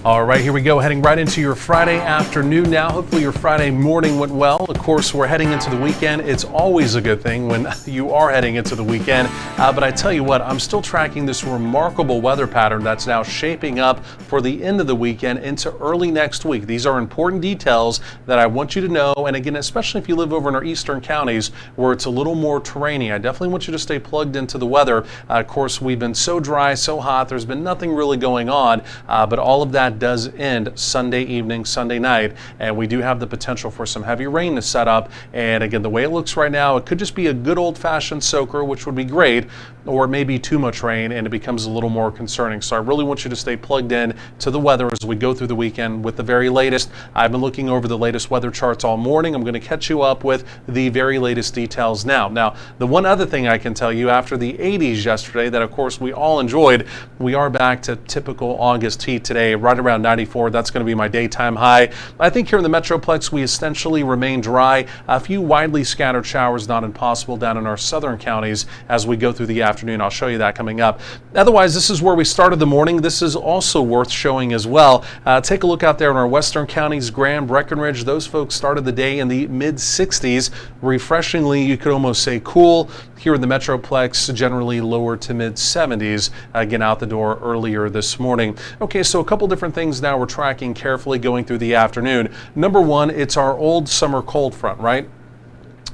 All right, here we go, heading right into your Friday afternoon now. Hopefully your Friday morning went well. Of course, we're heading into the weekend. It's always a good thing when you are heading into the weekend. But I tell you what, I'm still tracking this remarkable weather pattern that's now shaping up for the end of the weekend into early next week. These are important details that I want you to know. And again, especially if you live over in our eastern counties where it's a little more terrainy, I definitely want you to stay plugged into the weather. Of course, we've been so dry, so hot, there's been nothing really going on, but all of that does end Sunday evening, Sunday night, and we do have the potential for some heavy rain to set up. And again, the way it looks right now, it could just be a good old-fashioned soaker, which would be great, or it may be too much rain and it becomes a little more concerning. So I really want you to stay plugged in to the weather as we go through the weekend with the very latest. I've been looking over the latest weather charts all morning. I'm going to catch you up with the very latest details now. Now, the one other thing I can tell you, after the 80s yesterday that of course we all enjoyed, we are back to typical August heat today, right around 94. That's going to be my daytime high. I think here in the Metroplex we essentially remain dry. A few widely scattered showers, not impossible, down in our southern counties as we go through the afternoon. I'll show you that coming up. Otherwise, this is where we started the morning. This is also worth showing as well. Take a look out there in our western counties, Graham, Breckenridge. Those folks started the day in the mid 60s. Refreshingly, you could almost say cool. Here in the Metroplex, generally lower to mid 70s. Again, out the door earlier this morning. Okay, so a couple different things now we're tracking carefully going through the afternoon. Number one, it's our old summer cold front, right?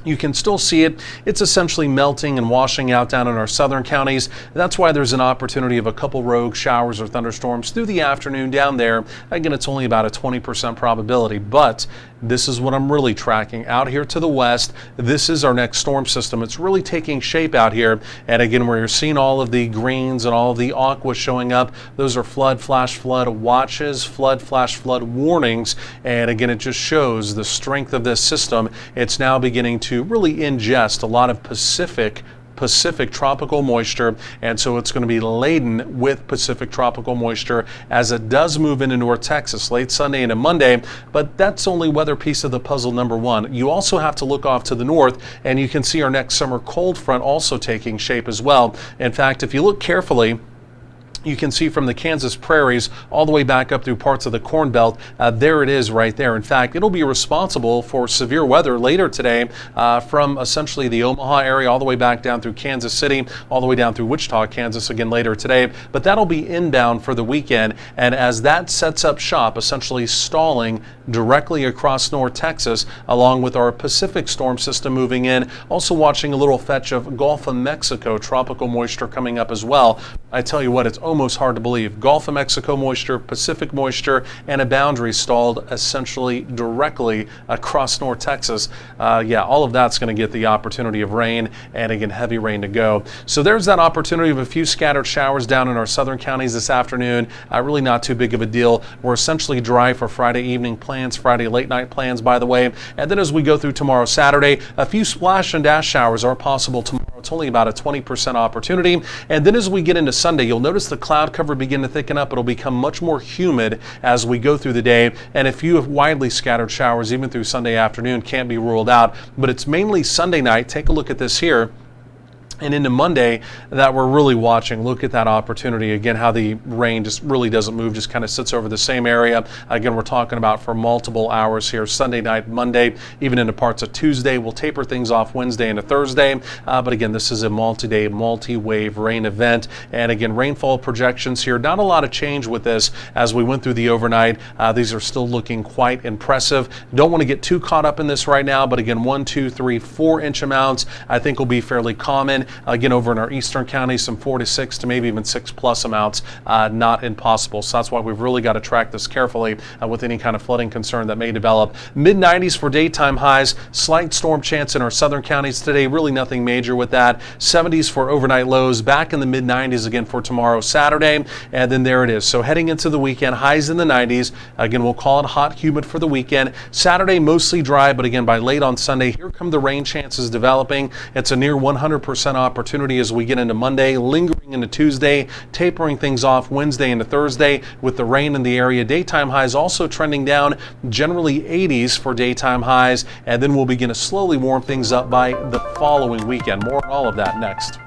You can still see it. It's essentially melting and washing out down in our southern counties. That's why there's an opportunity of a couple rogue showers or thunderstorms through the afternoon down there. Again, it's only about a 20% probability, but this is what I'm really tracking out here to the west. This is our next storm system. It's really taking shape out here. And again, where you're seeing all of the greens and all of the aqua showing up, those are flood, flash flood watches, flood, flash flood warnings. And again, it just shows the strength of this system. It's now beginning to really ingest a lot of Pacific tropical moisture, and so it's going to be laden with Pacific tropical moisture as it does move into North Texas late Sunday into Monday. But that's only weather piece of the puzzle number one. You also have to look off to the north, and you can see our next summer cold front also taking shape as well. In fact, if you look carefully, you can see from the Kansas prairies all the way back up through parts of the Corn Belt. There it is right there. In fact, it'll be responsible for severe weather later today from essentially the Omaha area all the way back down through Kansas City, all the way down through Wichita, Kansas again later today. But that'll be inbound for the weekend. And as that sets up shop, essentially stalling directly across North Texas, along with our Pacific storm system moving in, also watching a little fetch of Gulf of Mexico tropical moisture coming up as well. I tell you what, it's almost hard to believe. Gulf of Mexico moisture, Pacific moisture, and a boundary stalled essentially directly across North Texas. Yeah, all of that's going to get the opportunity of rain, and again, heavy rain to go. So there's that opportunity of a few scattered showers down in our southern counties this afternoon. Really not too big of a deal. We're essentially dry for Friday evening plans, Friday late night plans, by the way. And then as we go through tomorrow, Saturday, a few splash and dash showers are possible tomorrow. It's only about a 20% opportunity. And then as we get into Sunday, you'll notice the cloud cover begin to thicken up. It'll become much more humid as we go through the day. And a few widely scattered showers even through Sunday afternoon can't be ruled out. But it's mainly Sunday night. Take a look at this here. And into Monday that we're really watching. Look at that opportunity. Again, how the rain just really doesn't move, just kind of sits over the same area. Again, we're talking about for multiple hours here, Sunday night, Monday, even into parts of Tuesday. We'll taper things off Wednesday into Thursday. But again, this is a multi-day, multi-wave rain event. And again, rainfall projections here, not a lot of change with this as we went through the overnight. These are still looking quite impressive. Don't want to get too caught up in this right now, but again, 1, 2, 3, 4 inch amounts I think will be fairly common. Again, over in our eastern counties, some 4 to 6 to maybe even 6+ amounts, not impossible. So that's why we've really got to track this carefully with any kind of flooding concern that may develop. Mid-90s for daytime highs, slight storm chance in our southern counties today, really nothing major with that. 70s for overnight lows, back in the mid-90s again for tomorrow, Saturday, and then there it is. So heading into the weekend, highs in the 90s. Again, we'll call it hot, humid for the weekend. Saturday, mostly dry, but again, by late on Sunday, here come the rain chances developing. It's a near 100% opportunity as we get into Monday, lingering into Tuesday, tapering things off Wednesday into Thursday with the rain in the area. Daytime highs also trending down, generally 80s for daytime highs, and then we'll begin to slowly warm things up by the following weekend. More on all of that next.